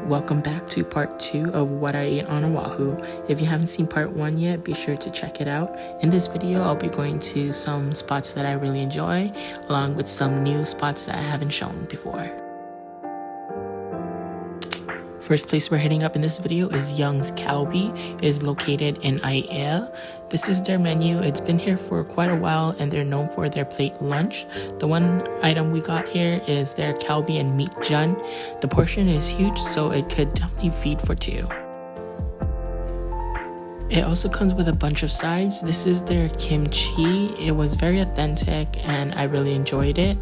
welcome back to part 2 of what I ate on Oahu. If you haven't seen part 1 yet, be sure to check it out. In this video, I'll be going to some spots that I really enjoy, along with some new spots that I haven't shown before. First place we're hitting up in this video is Young's Kal Bee. It is located in Aiea. This is their menu. It's been here for quite a while and they're known for their plate lunch. The one item we got here is their Kal Bee and meat jun. The portion is huge, so it could definitely feed for 2. It also comes with a bunch of sides. This is their kimchi. It was very authentic and I really enjoyed it.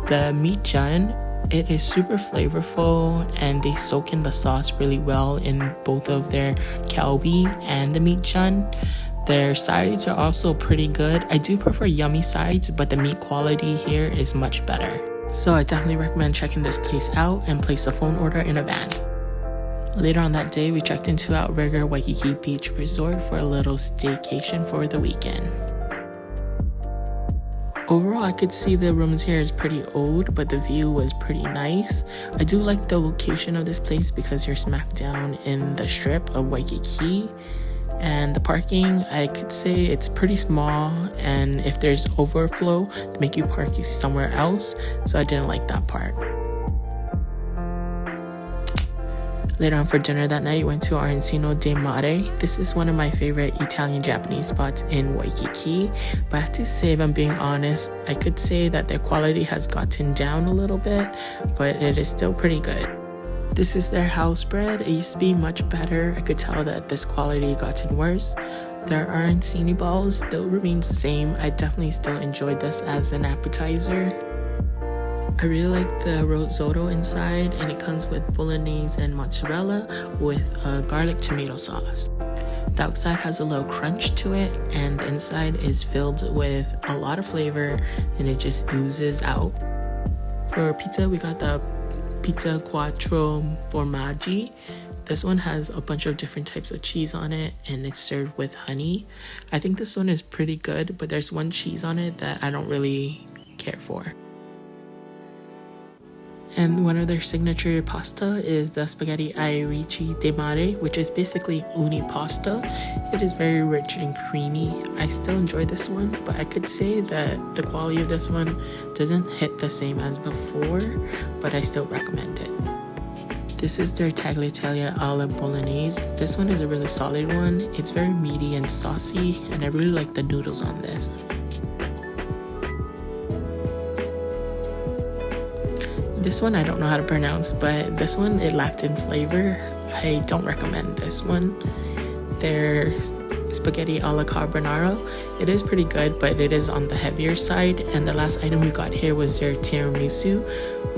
The meat jun, it is super flavorful and they soak in the sauce really well in both of their Kal Bee and the meat jun. Their sides are also pretty good. I do prefer yummy sides, but the meat quality here is much better. So I definitely recommend checking this place out and place a phone order in a van. Later on that day, we checked into Outrigger Waikiki Beach Resort for a little staycation for the weekend. Overall, I could see the rooms here is pretty old, but the view was pretty nice. I do like the location of this place because you're smack down in the strip of Waikiki. And the parking, I could say it's pretty small, and if there's overflow, they make you park somewhere else, so I didn't like that part. Later on for dinner that night, we went to Arancino Di Mare. This is one of my favorite Italian-Japanese spots in Waikiki. But I have to say, if I'm being honest, I could say that their quality has gotten down a little bit, but it is still pretty good. This is their house bread. It used to be much better. I could tell that this quality gotten worse. Their arancini balls still remains the same. I definitely still enjoyed this as an appetizer. I really like the risotto inside, and it comes with bolognese and mozzarella with a garlic tomato sauce. The outside has a little crunch to it, and the inside is filled with a lot of flavor, and it just oozes out. For pizza, we got the pizza quattro formaggi. This one has a bunch of different types of cheese on it, and it's served with honey. I think this one is pretty good, but there's one cheese on it that I don't really care for. And one of their signature pasta is the spaghetti Arancino Di Mare, which is basically uni pasta. It is very rich and creamy. I still enjoy this one, but I could say that the quality of this one doesn't hit the same as before, but I still recommend it. This is their tagliatelle alla bolognese. This one is a really solid one. It's very meaty and saucy, and I really like the noodles on this. This one I don't know how to pronounce, but this one, it lacked in flavor. I don't recommend this one. Their spaghetti alla carbonara, it is pretty good, but it is on the heavier side. And the last item we got here was their tiramisu.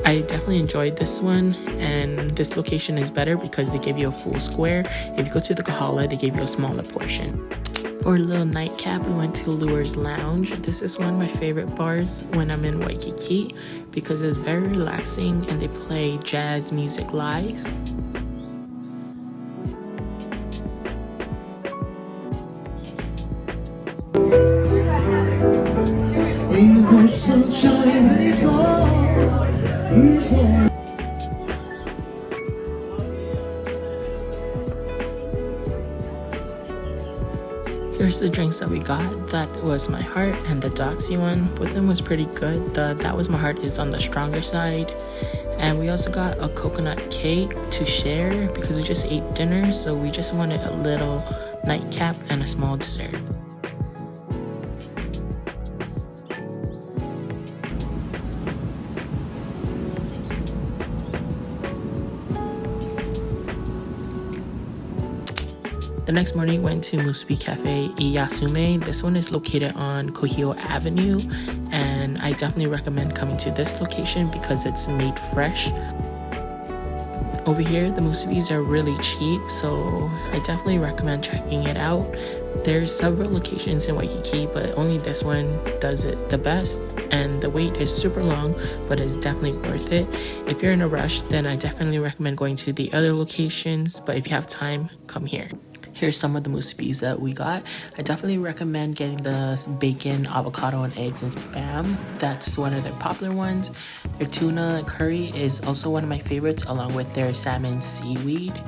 I definitely enjoyed this one, and this location is better because they give you a full square. If you go to the Kauhale, they give you a smaller portion. For a little nightcap, we went to Lewer's Lounge. This is one of my favorite bars when I'm in Waikiki because it's very relaxing and they play jazz music live. Here's the drinks that we got. That was my heart, and the Doxy one. Both of them was pretty good. The that was my heart is on the stronger side. And we also got a coconut cake to share because we just ate dinner, so we just wanted a little nightcap and a small dessert. The next morning, we went to Musubi Cafe IYASUME. This one is located on Kuhio Avenue, and I definitely recommend coming to this location because it's made fresh. Over here, the Musubis are really cheap, so I definitely recommend checking it out. There's several locations in Waikiki, but only this one does it the best, and the wait is super long, but it's definitely worth it. If you're in a rush, then I definitely recommend going to the other locations, but if you have time, come here. Here's some of the musubis that we got. I definitely recommend getting the bacon, avocado, and eggs and spam. That's one of their popular ones. Their tuna curry is also one of my favorites, along with their salmon seaweed.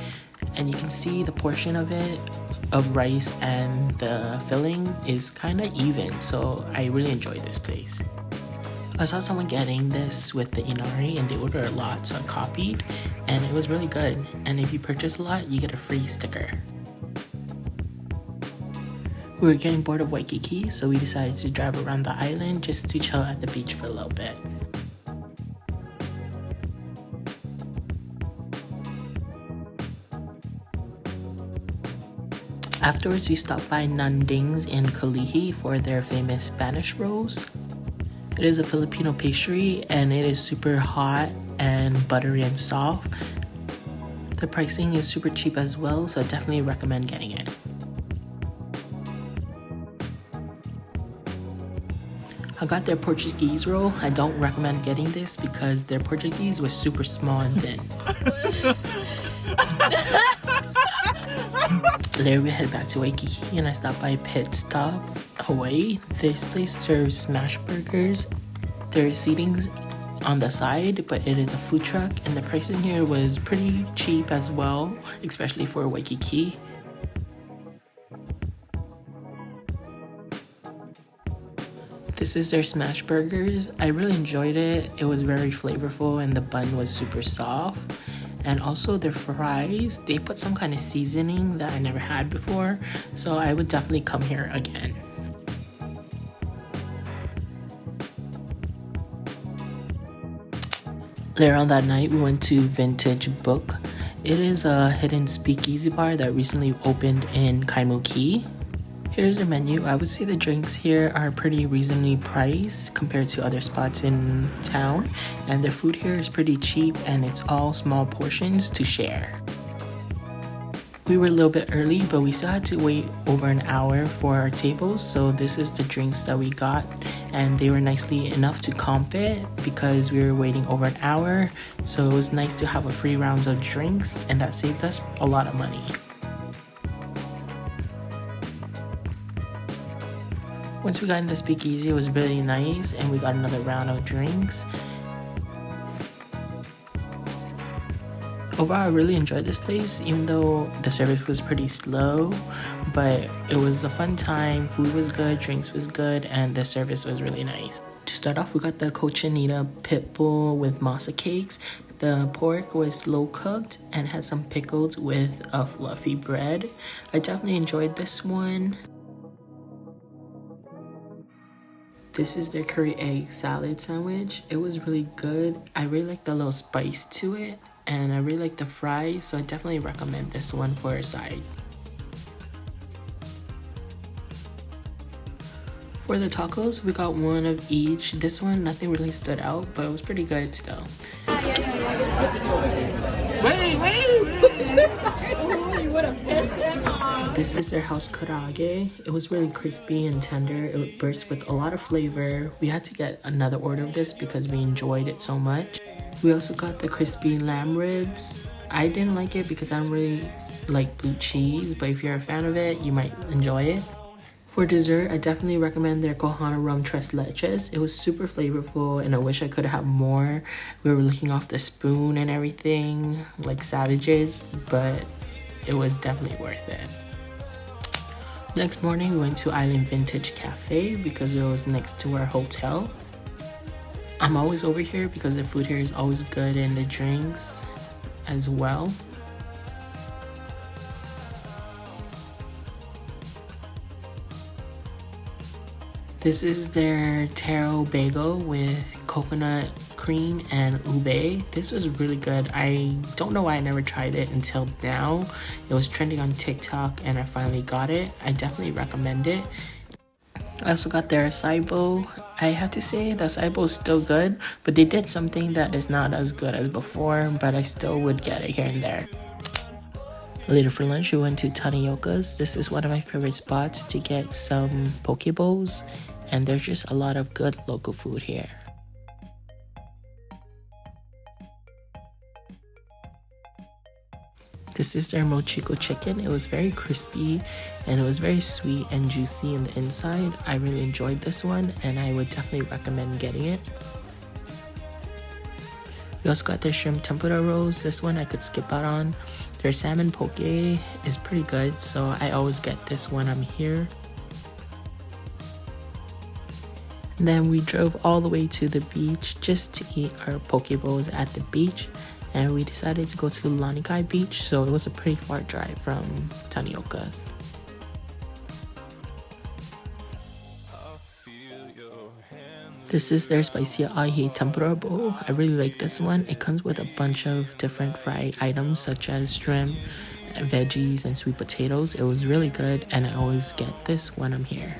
And you can see the portion of it, of rice and the filling, is kind of even. So I really enjoyed this place. I saw someone getting this with the inari and they ordered a lot, so I copied, and it was really good. And if you purchase a lot, you get a free sticker. We were getting bored of Waikiki, so we decided to drive around the island just to chill at the beach for a little bit. Afterwards, we stopped by Nanding's in Kalihi for their famous Spanish rolls. It is a Filipino pastry and it is super hot and buttery and soft. The pricing is super cheap as well, so I definitely recommend getting it. I got their Portuguese roll. I don't recommend getting this because their Portuguese was super small and thin. Later we head back to Waikiki and I stopped by Pit Stop Hawaii. This place serves smash burgers. There's seatings on the side, but it is a food truck and the pricing here was pretty cheap as well, especially for Waikiki. This is their smash burgers. I really enjoyed it. It was very flavorful and the bun was super soft. And also their fries, they put some kind of seasoning that I never had before, so I would definitely come here again. Later on that night, we went to Vintage Book. It is a hidden speakeasy bar that recently opened in Kamokila. Here's their menu. I would say the drinks here are pretty reasonably priced compared to other spots in town, and their food here is pretty cheap and it's all small portions to share. We were a little bit early, but we still had to wait over an hour for our tables, so this is the drinks that we got, and they were nicely enough to comp it because we were waiting over an hour, so it was nice to have a free rounds of drinks, and that saved us a lot of money. Once we got in the speakeasy, it was really nice and we got another round of drinks. Overall, I really enjoyed this place, even though the service was pretty slow, but it was a fun time. Food was good, drinks was good, and the service was really nice. To start off, we got the cochinita pit bull with masa cakes. The pork was slow cooked and had some pickles with a fluffy bread. I definitely enjoyed this one. This is their curry egg salad sandwich. It was really good. I really like the little spice to it, and I really like the fries, so I definitely recommend this one for a side. For the tacos, we got one of each. This one, nothing really stood out, but it was pretty good still. This is their house karaage. It was really crispy and tender. It burst with a lot of flavor. We had to get another order of this because we enjoyed it so much. We also got the crispy lamb ribs. I didn't like it because I don't really like blue cheese, but if you're a fan of it, you might enjoy it. For dessert, I definitely recommend their Kohana rum tres leches. It was super flavorful and I wish I could have more. We were licking off the spoon and everything like savages, but it was definitely worth it. Next morning, we went to Island Vintage Cafe because it was next to our hotel. I'm always over here because the food here is always good and the drinks as well. This is their taro bagel with coconut cream and ube. This was really good. I don't know why I never tried it until now. It was trending on TikTok and I finally got it. I definitely recommend it. I also got their acai bowl. I have to say the acai bowl is still good, but they did something that is not as good as before, but I still would get it here and there. Later for lunch, we went to Tanioka's. This is one of my favorite spots to get some poke bowls, and there's just a lot of good local food here. This is their mochiko chicken. It was very crispy and it was very sweet and juicy in the inside. I really enjoyed this one and I would definitely recommend getting it. We also got their shrimp tempura rolls. This one I could skip out on. Their salmon poke is pretty good, so I always get this when I'm here. And then we drove all the way to the beach just to eat our poke bowls at the beach. And we decided to go to Lanikai Beach, so it was a pretty far drive from Tanioka. This is their spicy ahi tempura bowl. I really like this one. It comes with a bunch of different fried items such as shrimp, veggies, and sweet potatoes. It was really good and I always get this when I'm here.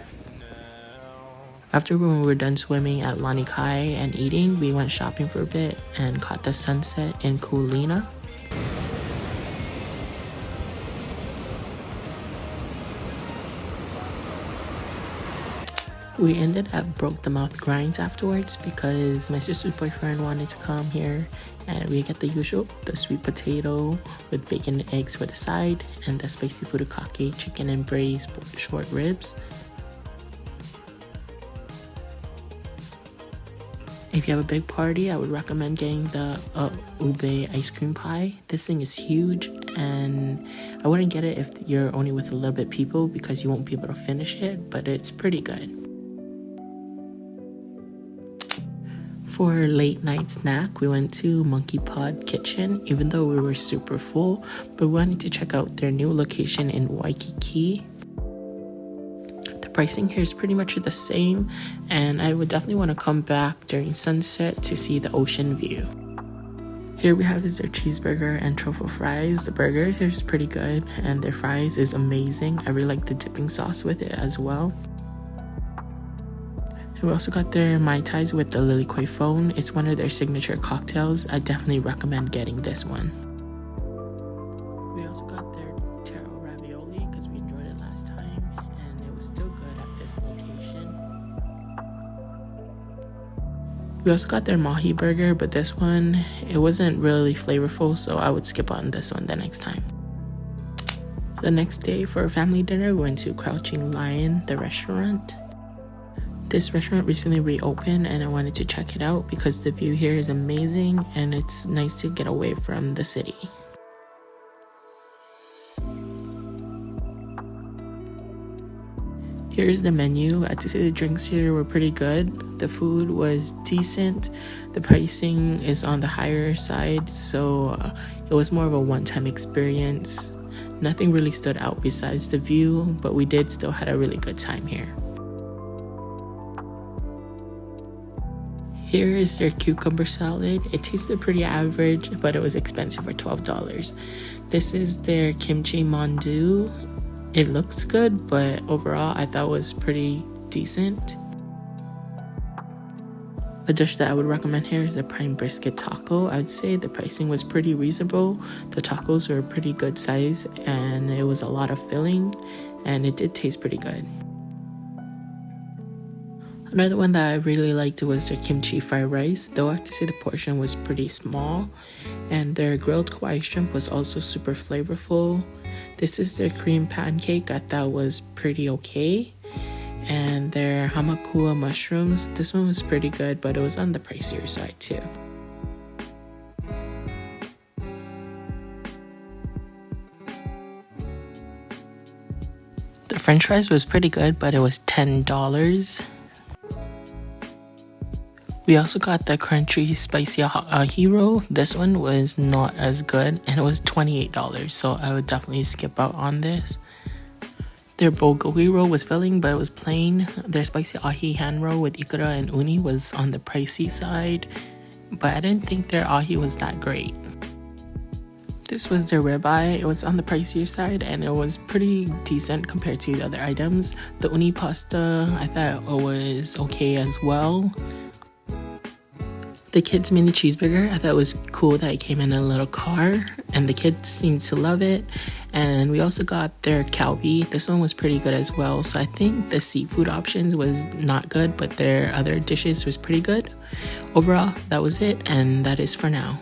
After when we were done swimming at Lanikai and eating, we went shopping for a bit and caught the sunset in Kuhio. We ended at Broke the Mouth Grindz afterwards because my sister's boyfriend wanted to come here, and we get the usual, the sweet potato with bacon and eggs for the side, and the spicy furikake chicken and braised short ribs. If you have a big party, I would recommend getting the ube ice cream pie. This thing is huge and I wouldn't get it if you're only with a little bit people because you won't be able to finish it, but it's pretty good. For late night snack, we went to Monkey Pod Kitchen, even though we were super full, but we wanted to check out their new location in Waikiki. Pricing here is pretty much the same, and I would definitely want to come back during sunset to see the ocean view. Here we have is their cheeseburger and truffle fries. The burger here is pretty good and their fries is amazing. I really like the dipping sauce with it as well. And we also got their Mai Tais with the Lily Koi phone. It's one of their signature cocktails. I definitely recommend getting this one. We also got their taro ravioli because we enjoyed it last time and it was still good at this location. We also got their mahi burger, but this one, it wasn't really flavorful, so I would skip on this one the next time. The next day for a family dinner, we went to Crouching Lion, the restaurant. This restaurant recently reopened and I wanted to check it out because the view here is amazing and it's nice to get away from the city. Here's the menu. I have to say the drinks here were pretty good. The food was decent. The pricing is on the higher side, so it was more of a one-time experience. Nothing really stood out besides the view, but we did still had a really good time here. Here is their cucumber salad. It tasted pretty average, but it was expensive for $12. This is their kimchi mandu. It looks good, but overall I thought it was pretty decent. A dish that I would recommend here is the prime brisket taco. I would say the pricing was pretty reasonable. The tacos were a pretty good size and it was a lot of filling and it did taste pretty good. Another one that I really liked was their kimchi fried rice, though I have to say the portion was pretty small. And their grilled Kauai shrimp was also super flavorful. This is their cream pancake. I thought was pretty okay. And their hamakua mushrooms. This one was pretty good, but it was on the pricier side too. The french fries was pretty good, but it was $10. We also got the crunchy spicy ahi roll. This one was not as good and it was $28, so I would definitely skip out on this. Their bulgogi roll was filling, but it was plain. Their spicy ahi hand roll with ikura and uni was on the pricey side, but I didn't think their ahi was that great. This was their ribeye. It was on the pricier side and it was pretty decent compared to the other items. The uni pasta, I thought it was okay as well. The kids' mini cheeseburger, I thought it was cool that it came in a little car and the kids seemed to love it. And we also got their Kal Bee. This one was pretty good as well. So I think the seafood options was not good, but their other dishes was pretty good. Overall, that was it, and that is for now.